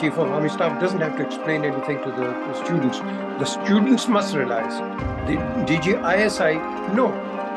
Chief of Army Staff doesn't have to explain anything to the students. The students must realize. The DGISI, no.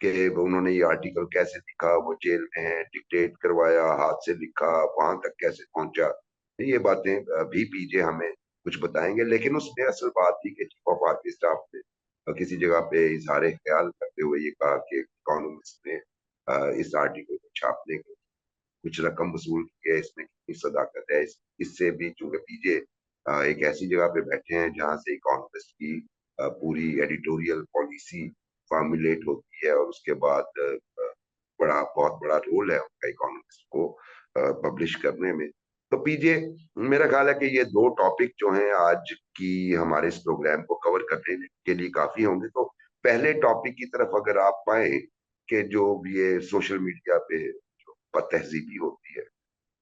کہ انہوں نے یہ article کیسے لکھا, وہ جیل میں ہیں, ڈکٹیٹ کروایا, ہاتھ سے لکھا, وہاں تک کیسے پہنچا. یہ باتیں بھی پی جے ہمیں کچھ بتائیں گے. لیکن اس میں اصل بات تھی کہ چیف آف آرمی اسٹاف نے کسی جگہ پہ اظہار خیال کرتے ہوئے یہ کہا کہ اکانومسٹ نے اس آرٹیکل کو چھاپنے کے کچھ رقم وصول کی ہے, اس میں کتنی صداقت ہے. اس سے بھی چونکہ پی جے ایک ایسی جگہ پہ بیٹھے ہیں جہاں سے اکانومسٹ کی پوری ایڈیٹوریل پالیسی فارمولیٹ ہوتی ہے, اور اس کے بعد بہت بڑا رول ہے ان کا اکانومسٹ کو پبلش کرنے میں. تو پی جے, میرا خیال ہے کہ یہ دو ٹاپک جو ہیں آج کی ہمارے اس پروگرام کو کور کرنے کے لیے کافی ہوں گے. تو پہلے ٹاپک کی طرف اگر آپ پائیں کہ جو یہ سوشل میڈیا پہ جو بد تہذیبی ہوتی ہے,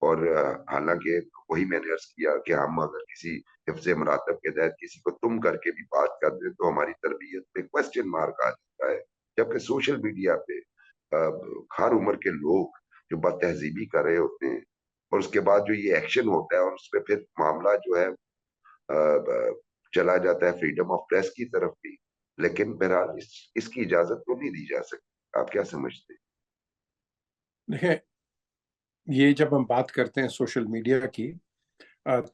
اور حالانکہ وہی میں نے عرض کیا کہ ہم اگر کسی حفظ مراتب کے تحت کسی کو تم کر کے بھی بات کر دیں تو ہماری تربیت پہ کوشچن مارک آ جاتا ہے, جبکہ سوشل میڈیا پہ ہر عمر کے لوگ جو بد تہذیبی کر رہے ہوتے ہیں, اور اس کے بعد جو یہ ایکشن ہوتا ہے اور اس پہ پھر معاملہ جو ہے چلا جاتا ہے فریڈم آف پریس کی طرف بھی. لیکن بہرحال اس کی اجازت تو نہیں دی جا سکتی. آپ کیا سمجھتے ہیں؟ دیکھیں, یہ جب ہم بات کرتے ہیں سوشل میڈیا کی,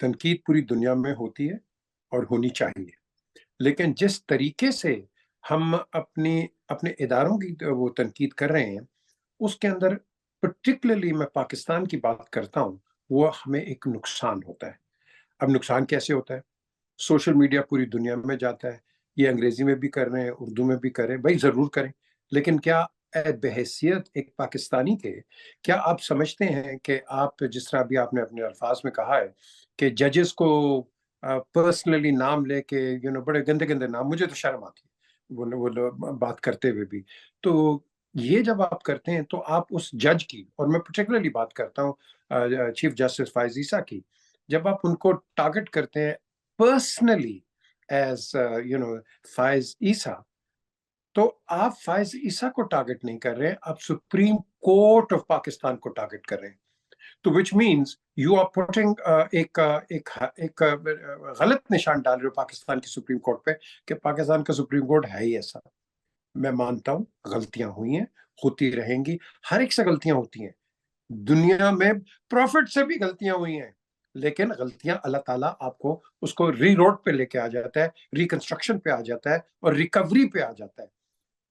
تنقید پوری دنیا میں ہوتی ہے اور ہونی چاہیے, لیکن جس طریقے سے ہم اپنے اداروں کی وہ تنقید کر رہے ہیں, اس کے اندر پرٹیکولرلی میں پاکستان کی بات کرتا ہوں, وہ ہمیں ایک نقصان ہوتا ہے. اب نقصان کیسے ہوتا ہے؟ سوشل میڈیا پوری دنیا میں جاتا ہے, یہ انگریزی میں بھی کر رہے ہیں, اردو میں بھی کر رہے ہیں, بھائی ضرور کریں, لیکن کیا بحیثیت ایک پاکستانی کے, کیا آپ سمجھتے ہیں کہ آپ جس طرح بھی آپ نے اپنے الفاظ میں کہا ہے کہ ججز کو پرسنلی نام لے کے بڑے گندے گندے نام, مجھے تو شرم آتی ہے وہ بات کرتے ہوئے بھی. تو یہ جب آپ کرتے ہیں تو آپ اس جج کی, اور میں پرٹیکولرلی بات کرتا ہوں چیف جسٹس فائز عیسیٰ کی, جب آپ ان کو ٹارگٹ کرتے ہیں پرسنلی ایز فائز عیسیٰ, تو آپ فائز عیسیٰ کو ٹارگٹ نہیں کر رہے, آپ سپریم کورٹ آف پاکستان کو ٹارگٹ کر رہے ہیں. تو which means you are putting ایک غلط نشان ڈال رہے ہو پاکستان کی سپریم کورٹ پہ کہ پاکستان کا سپریم کورٹ ہے ہی ایسا. میں مانتا ہوں غلطیاں ہوئی ہیں, ہوتی رہیں گی, ہر ایک سے غلطیاں ہوتی ہیں دنیا میں, پروفٹ سے بھی غلطیاں ہوئی ہیں, لیکن غلطیاں اللہ تعالیٰ آپ کو اس کو ری روڈ پہ لے کے آ جاتا ہے, ریکنسٹرکشن پہ آ جاتا ہے, اور ریکوری پہ آ جاتا ہے.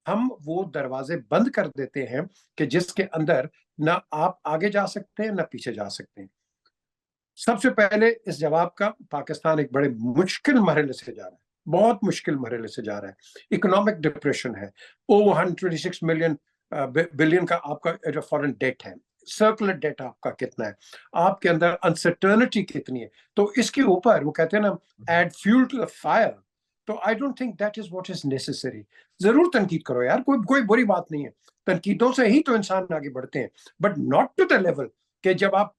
ہم وہ دروازے بند کر دیتے ہیں کہ جس کے اندر نہ آپ آگے جا سکتے ہیں نہ پیچھے جا سکتے ہیں. سب سے پہلے اس جواب کا, پاکستان ایک بڑے مشکل مرحلے سے جا رہا ہے, بہت مشکل مرحلے سے جا رہا ہے. اکنامک ڈپریشن ہے, اوور 126 بلین کا آپ کا فورن ڈیٹ ہے, سرکولر ڈیٹ آپ کا کتنا ہے, آپ کے اندر انسرٹرنٹی کتنی ہے. تو اس کے اوپر وہ کہتے ہیں نا, add fuel to the fire. تو I don't think that is what is necessary. ضرور تنقید کرو یار, کوئی بری بات نہیں ہے, تنقیدوں سے ہی تو انسان آگے بڑھتے ہیں, but not to the level کہ جب آپ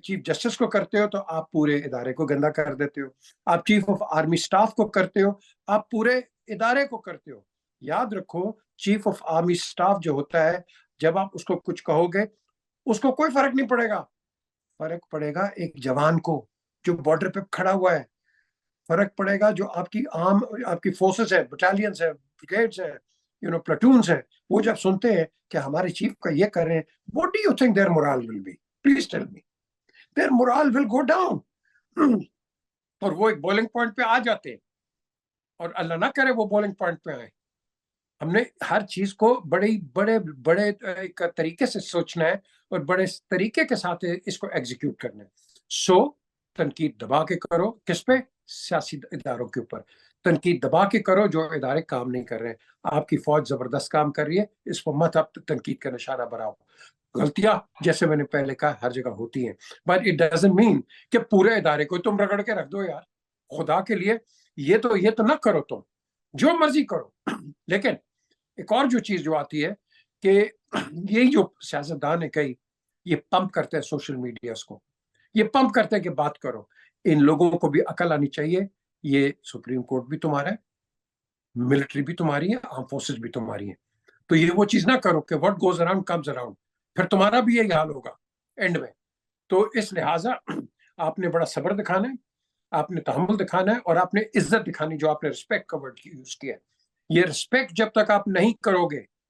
چیف جسٹس کو کرتے ہو تو آپ پورے ادارے کو گندا کر دیتے ہو, آپ چیف آف آرمی سٹاف کو کرتے ہو, آپ پورے ادارے کو کرتے ہو. یاد رکھو, چیف آف آرمی سٹاف جو ہوتا ہے, جب آپ اس کو کچھ کہو گے اس کو کوئی فرق نہیں پڑے گا. فرق پڑے گا ایک جوان کو جو بارڈر پہ کھڑا ہوا ہے, فرق پڑے گا جو آپ کی فورسز ہے, بٹالینز ہے, بریگیڈز ہے, پلاٹونز ہے, وہ جب سنتے ہیں کہ ہمارے چیف کا یہ کر رہے ہیں, what do you think their morale will be? Please tell me. Their morale will go down. اور وہ ایک بولنگ پوائنٹ پہ آ جاتے ہیں, اور اللہ نہ کرے وہ بولنگ پوائنٹ پہ آئے. ہم نے ہر چیز کو بڑے ایک طریقے سے سوچنا ہے, اور بڑے طریقے کے ساتھ اس کو ایگزیکیوٹ کرنا ہے. سو تنقید دبا کے کرو, کس پہ؟ سیاسی اداروں کے اوپر. تنقید دبا کے کرو جو ادارے کام نہیں کر رہے. آپ کی فوج زبردست کام کر رہی ہے, اس کو مت آپ تنقید کا نشانہ بناؤ. غلطیاں جیسے میں نے پہلے کہا ہر جگہ ہوتی ہیں, بٹ اٹ ڈزنٹ مین کہ پورے ادارے کو تم رگڑ کے رکھ دو. یار خدا کے لیے یہ تو نہ کرو, تم جو مرضی کرو. لیکن ایک اور جو چیز جو آتی ہے کہ یہی جو سیاستدان ہے کئی, یہ پمپ کرتے ہیں سوشل میڈیاز کو, یہ پمپ کرتے ہیں کہ بات کرو. ان لوگوں کو بھی عقل آنی چاہیے, یہ سپریم کورٹ بھی تمہارا ہے, ملٹری بھی تمہاری ہے, آرم فورسز بھی تمہاری ہیں. تو یہ وہ چیز نہ کرو کہ what goes around comes around, پھر تمہارا بھی یہی حال ہوگا اینڈ میں. تو اس لہٰذا آپ نے بڑا صبر دکھانا ہے, آپ نے تحمل دکھانا ہے, اور آپ نے عزت دکھانی, جو آپ نے رسپیکٹ کا ورڈ یوز کیا ہے. یہ رسپیکٹ جب تک آپ نہیں کرو گے,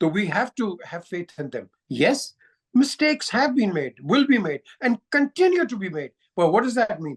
So we have to have faith in them. Yes, mistakes have been made, will be made, and continue to be made. But what does that mean?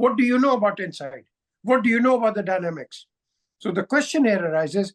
What do you know about inside? What do you know about the dynamics? So the question here arises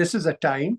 this is a time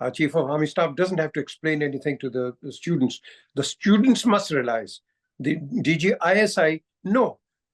Chief of Army Staff doesn't have to explain anything to the students. The students must realize. The DGISI, no.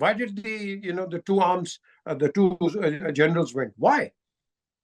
Why did the two arms, the two generals went? Why?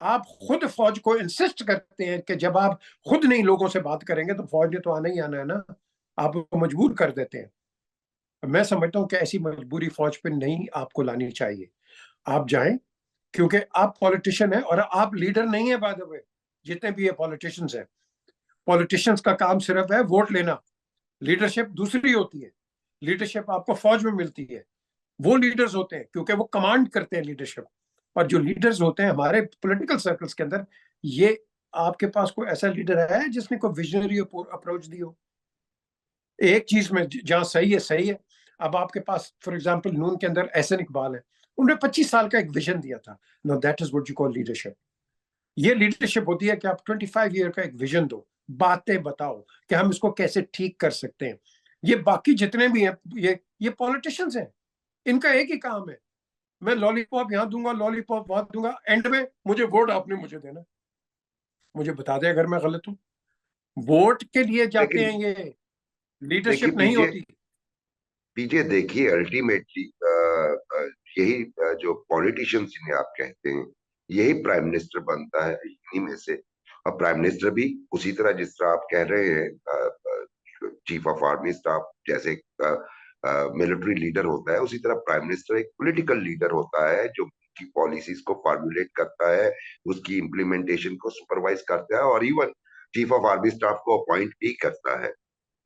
آپ خود فوج کو insist کرتے ہیں کہ جب آپ خود نہیں لوگوں سے بات کریں گے تو فوج نے تو آنا ہی آنا ہے نا. آپ کو مجبور کر دیتے ہیں. میں سمجھتا ہوں کہ ایسی مجبوری فوج پہ نہیں آپ کو لانی چاہیے. آپ جائیں, کیونکہ آپ پولیٹیشین ہیں اور آپ لیڈر نہیں ہیں. بائی دا وے, جتنے بھی یہ پولیٹیشنز ہیں, پولیٹیشنز کا کام صرف ہے ووٹ لینا. لیڈرشپ دوسری ہوتی ہے. لیڈرشپ آپ کو فوج میں ملتی ہے. وہ لیڈرز ہوتے ہیں کیونکہ وہ کمانڈ کرتے ہیں لیڈرشپ. اور جو لیڈرز ہوتے ہیں ہمارے پولیٹیکل سرکلز کے اندر, یہ آپ کے پاس کوئی ایسا لیڈر ہے جس نے کوئی ویژنری اپروچ دی ہو؟ ایک چیز میں جہاں صحیح ہے صحیح ہے. اب آپ کے پاس فار ایگزامپل نون کے اندر احسن اقبال ہے, انہوں نے 25 سال کا ایک ویژن دیا تھا. No that is what you call leadership. یہ لیڈرشپ ہوتی ہے کہ آپ 25 ایئر کا ایک ویژن دو, باتیں بتاؤ کہ ہم اس کو کیسے ٹھیک کر سکتے ہیں. یہ باقی جتنے بھی ہیں یہ پولیٹیشنز ہیں, ان کا ایک ہی کام ہے, میں لالی پاپ یہاں دوں گا, لالی پاپ وہاں دوں گا, اینڈ میں مجھے ووٹ آپ نے مجھے دینا. مجھے بتا دیں اگر میں غلط ہوں. ووٹ کے لیے جاتے لیکن ہیں یہ, دیکھیے لیڈرشپ نہیں پیجے ہوتی. پیجے دیکھیے الٹیمیٹلی یہی جو پولیٹیشینز جنہیں آپ کہتے ہیں, یہی پرائم منسٹر بنتا ہے انہی میں سے. اور پرائم منسٹر بھی اسی طرح جس طرح آپ کہہ رہے ہیں چیف آف آرمی اسٹاف جیسے ملٹری لیڈر ہوتا ہے, اسی طرح پرائم منسٹر ایک پولیٹیکل لیڈر ہوتا ہے جو کی پالیسیز کو فارمولیٹ کرتا ہے, اس کی امپلیمنٹیشن کو سپروائز کرتا ہے, اور even chief of army staff کو اپوائنٹ بھی کرتا ہے.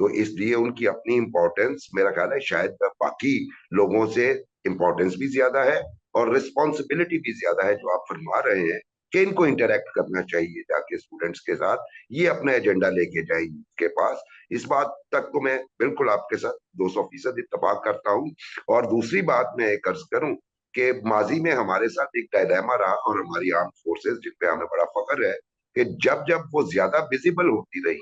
تو اس لیے ان کی اپنی امپورٹنس میرا خیال ہے شاید باقی لوگوں سے امپورٹنس بھی زیادہ ہے اور رسپانسبلٹی بھی زیادہ ہے, جو آپ فرما رہے ہیں کہ ان کو انٹریکٹ کرنا چاہیے جا کے اسٹوڈنٹس کے ساتھ, یہ اپنا ایجنڈا لے کے جائیں کے پاس. اس بات تک تو میں بالکل آپ کے ساتھ 200% اتفاق کرتا ہوں. اور دوسری بات میں ایک عرض کروں کہ ماضی میں ہمارے ساتھ ایک ڈائلیما رہا, اور ہماری آرم فورسز جن پہ ہمیں بڑا فخر ہے کہ جب وہ زیادہ ویزیبل ہوتی رہی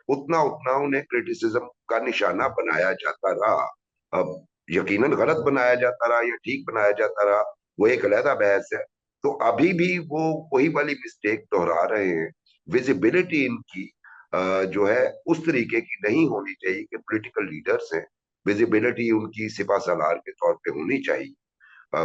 اتنا انہیں کرٹیسزم کا نشانہ بنایا جاتا رہا. اب یقیناً غلط بنایا جاتا رہا یا ٹھیک بنایا جاتا رہا, وہ ایک علیحدہ بحث ہے. تو ابھی بھی وہ وہی والی مسٹیک دہرا رہے ہیں. ویزیبلٹی ان کی جو ہے اس طریقے کی نہیں ہونی چاہیے کہ پولیٹیکل لیڈرز ہیں. ویزیبلٹی ان کی سپہ سالار کے طور پہ ہونی چاہیے,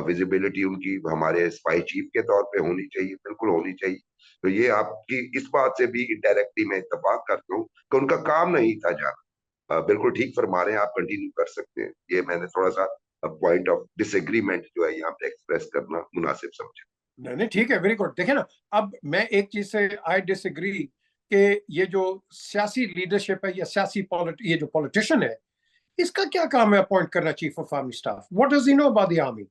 ویزیبلٹی ان کی ہمارے اسپائی چیف کے طور پہ ہونی چاہیے, بالکل ہونی چاہیے. تو یہ آپ کی اس بات سے بھی انڈائریکٹلی میں اتفاق کرتا ہوں کہ ان کا کام نہیں تھا جانا. بالکل ٹھیک فرما رہے ہیں آپ, کنٹینیو کر سکتے ہیں. یہ میں نے تھوڑا سا پوائنٹ آف ڈس ایگریمنٹ جو ہے یہاں پہ ایکسپریس کرنا مناسب سمجھا. نہیں نہیں ٹھیک ہے, ویری گڈ. دیکھیں نا, اب میں ایک چیز سے آئی ڈس ایگری کہ یہ جو سیاسی لیڈرشپ ہے یا سیاسی یہ جو پولیٹیشین ہے, اس کا کیا کام ہے اپوائنٹ کرنا chief of army staff? What does he know about the army?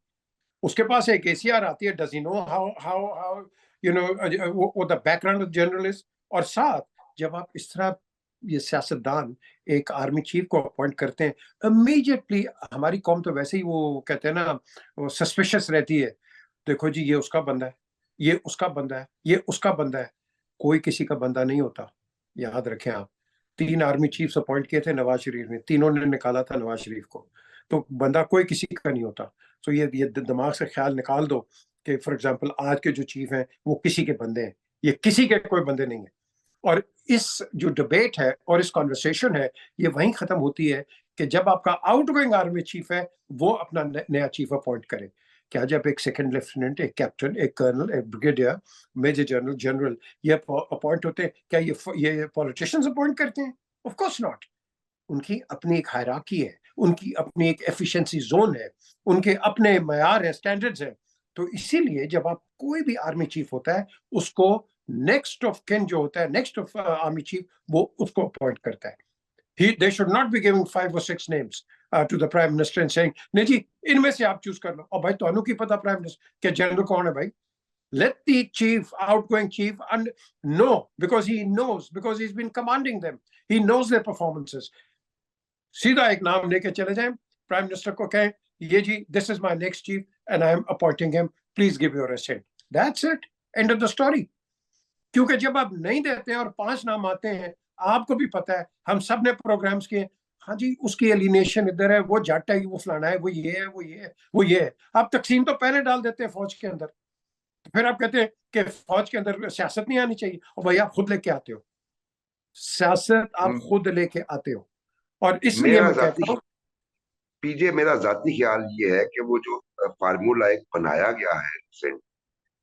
اس کے پاس ایک ACR آتی ہے, does he know how you know the بیک گراؤنڈ جرنلسٹ؟ اور ساتھ جب آپ اس طرح یہ سیاستدان ایک آرمی چیف کو اپوائنٹ کرتے ہیں, امیجیٹلی ہماری قوم تو ویسے ہی وہ کہتے ہیں نا, وہ سسپیشس رہتی ہے. دیکھو جی, یہ اس کا بندہ ہے, یہ اس کا بندہ ہے, یہ اس کا بندہ ہے. کوئی کسی کا بندہ نہیں ہوتا, یاد رکھیں آپ. 3 آرمی چیفز اپوائنٹ کیے تھے نواز شریف نے, تینوں نے نکالا تھا نواز شریف کو. تو بندہ کوئی کسی کا نہیں ہوتا. تو یہ دماغ سے خیال نکال دو کہ فار ایگزامپل آج کے جو چیف ہیں وہ کسی کے بندے ہیں. یہ کسی کے کوئی بندے نہیں ہیں. اور اس جو ڈبیٹ ہے اور اس کانورسیشن ہے, یہ وہیں ختم ہوتی ہے کہ جب آپ کا آؤٹ گوئنگ آرمی چیف ہے وہ اپنا نیا چیف اپوائنٹ کرے. کیا جب ایک سیکنڈ لیفٹیننٹ, ایک کیپٹن, ایک کرنل, ایک بریگیڈیئر, میجر جنرل, جنرل یہ اپوائنٹ ہوتے ہیں, کیا یہ پولیٹیشینز اپوائنٹ کرتے ہیں؟ Of course not. ان کی اپنی ایک ہائرارکی ہے, ان کی اپنی ایک ایفیشنسی زون ہے, ان کے اپنے معیار ہیں, سٹینڈرڈز ہیں. تو اسی لیے جب آپ کوئی بھی آرمی چیف ہوتا ہے, اس کو نیکسٹ آف کن جو ہوتا ہے, نیکسٹ آف آرمی چیف, وہ اس کو اپوائنٹ کرتا ہے. They should not be giving 5 or 6 names to the prime minister and saying, نہیں جی ان میں سے آپ چوز کر لو. اور بھائی تو کی پتا پرائم منسٹر کہ جنرل کون ہے بھائی؟ Let the chief, outgoing chief, and know, because he's been commanding them. He knows their performances. سیدھا ایک نام لے کے چلے جائیں, پرائم منسٹر کو کہیں یہ جی this is my next chief and I am appointing him, please give your assent. That's it, end of the story. کیونکہ جب آپ نہیں دیتے ہیں اور 5 نام آتے ہیں, آپ کو بھی پتا ہے, ہم سب نے پروگرامز کیے, ہاں جی اس کی الینیشن ادھر ہے, وہ جٹ ہے, وہ فلانا ہے, وہ یہ ہے, وہ یہ ہے, وہ یہ ہے. آپ تقسیم تو پہلے ڈال دیتے ہیں فوج کے اندر, پھر آپ کہتے ہیں کہ فوج کے اندر سیاست نہیں آنی چاہیے. اور بھائی آپ خود لے کے آتے ہو سیاست, آپ خود لے کے آتے ہو. اور اس لیے میرا میں ذاتی کہتا ہوں, میرا ذاتی خیال یہ ہے کہ وہ جو فارمولا ایک بنایا گیا ہے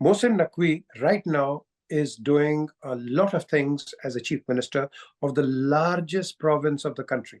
Mohsin Naqvi right now is doing a lot of things as a chief minister of the largest province of the country.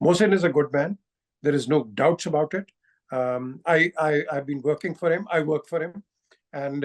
Mohsin is a good man. There is no doubts about it. I've been working for him. I work for him. And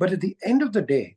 But at the end of the day,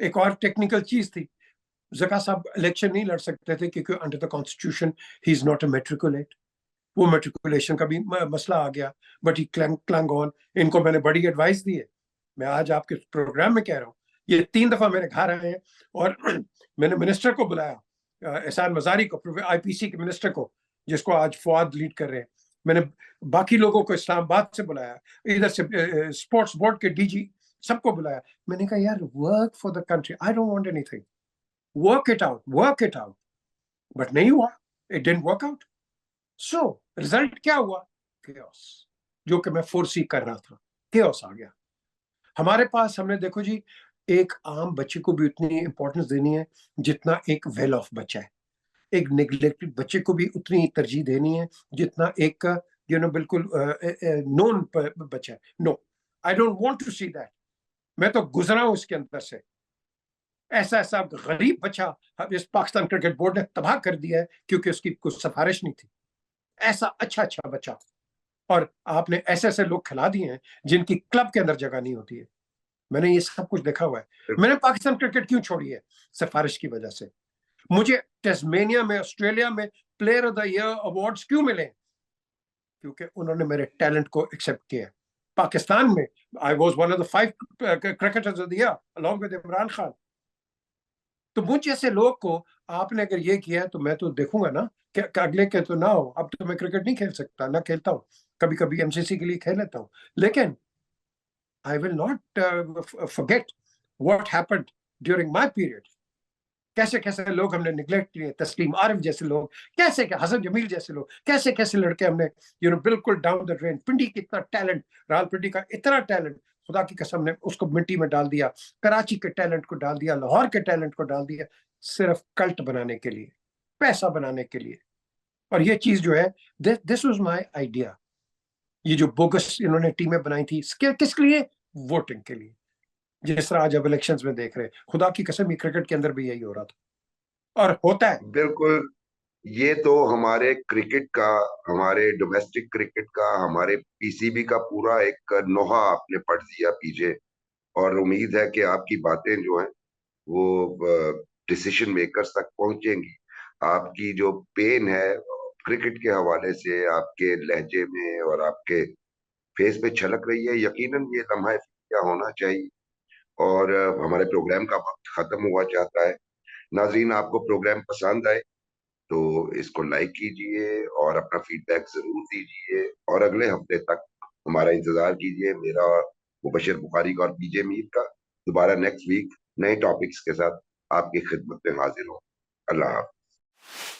ایک اور technical چیز تھی, زکا صاحب election نہیں لڑ سکتے تھے کیونکہ under the constitution he is not a matriculate. وہ میٹریکولیشن کا بھی مسئلہ آ گیا, بٹ ہی کلنگ آن. ان کو میں نے بڑی ایڈوائس دی ہے, میں آج آپ کے پروگرام میں کہہ رہا ہوں. یہ 3 دفعہ میرے گھر آئے ہیں اور میں نے منسٹر کو بلایا, احسان مزاری کو, آئی پی سی کے منسٹر کو, جس کو آج فواد لیڈ کر رہے ہیں. میں نے باقی لوگوں کو اسلام آباد سے بلایا, ادھر سے اسپورٹس بورڈ کے ڈی جی سب کو بلایا. میں نے کہا یار work for the country, I don't want any thing, work it out. But نہیں ہوا, it didn't work out. So result کیا ہوا؟ کیوس, جو کہ میں فورسی کر رہا تھا, کیوس آ گیا ہمارے پاس. ہم نے دیکھو جی, ایک عام بچے کو بھی اتنی امپورٹنس دینی ہے جتنا ایک ویل آف بچہ ہے. ایک نیگلیکٹڈ بچے کو بھی اتنی ترجیح دینی ہے جتنا ایک بالکل نون بچہ ہے. No, I don't want to see that. میں تو گزرا ہوں اس کے اندر سے. ایسا غریب بچہ اس پاکستان کرکٹ بورڈ نے تباہ کر دیا ہے کیونکہ اس کی کوئی سفارش نہیں تھی. ایسا اچھا بچہ, اور آپ نے ایسے لوگ کھلا دیے ہیں جن کی کلب کے اندر جگہ نہیں ہوتی ہے. میں نے یہ سب کچھ دیکھا ہوا ہے. میں نے پاکستان کرکٹ کیوں چھوڑی ہے؟ سفارش کی وجہ سے. مجھے ٹیسمینیا میں, آسٹریلیا میں player of the year awards کیوں ملے؟ کیونکہ انہوں نے میرے ٹیلنٹ کو ایکسپٹ کیا. پاکستان میں I was one of the 5 cricketers of the year along with Imran Khan. تو مجھ جیسے لوگ کو آپ نے اگر یہ کیا تو میں تو دیکھوں گا نا کہ اگلے کے تو نہ ہو. اب تو میں کرکٹ نہیں کھیل سکتا, نہ کھیلتا ہوں, کبھی ایم سی سی کے لیے کھیل لیتا ہوں, لیکن I will not forget what happened during my period. کیسے لوگ ہم نے نگلیکٹ کیے, تسلیم عارف جیسے لوگ, کیسے حسن جمیل جیسے لوگ, کیسے لڑکے ہم نے بالکل ڈاؤن دا ڈرین. پنڈی کی اتنا ٹیلنٹ, رال پنڈی کا اتنا ٹیلنٹ, خدا کی قسم نے اس کو مٹی میں ڈال دیا. کراچی کے ٹیلنٹ کو ڈال دیا, لاہور کے ٹیلنٹ کو ڈال دیا, صرف کلٹ بنانے کے لیے, پیسہ بنانے کے لیے. اور یہ چیز جو ہے, دس واز مائی آئیڈیا. یہ جو بوگس انہوں نے ٹیمیں بنائی تھی کس کے لیے؟ ووٹنگ کے لیے. جس طرح آج اب الیکشنز میں دیکھ رہے, خدا کی قسم یہ کرکٹ کے اندر بھی یہی ہو رہا تھا اور ہوتا ہے. بالکل. یہ تو ہمارے کرکٹ کا, ہمارے ڈومیسٹک کرکٹ کا, ہمارے پی سی بی کا پورا ایک نوحہ آپ نے پڑھ دیا پیچھے. اور امید ہے کہ آپ کی باتیں جو ہیں وہ ڈیسیشن میکرز تک پہنچیں گی. آپ کی جو پین ہے کرکٹ کے حوالے سے آپ کے لہجے میں اور آپ کے فیس پہ چھلک رہی ہے. یقیناً یہ لمحہ کیا ہونا چاہیے. اور ہمارے پروگرام کا وقت ختم ہوا چاہتا ہے. ناظرین, آپ کو پروگرام پسند آئے تو اس کو لائک کیجئے اور اپنا فیڈ بیک ضرور دیجئے, اور اگلے ہفتے تک ہمارا انتظار کیجئے, میرا اور مبشر بخاری کا اور پی جے میر کا. دوبارہ نیکسٹ ویک نئے ٹاپکس کے ساتھ آپ کی خدمت میں حاضر ہوں. اللہ حافظ.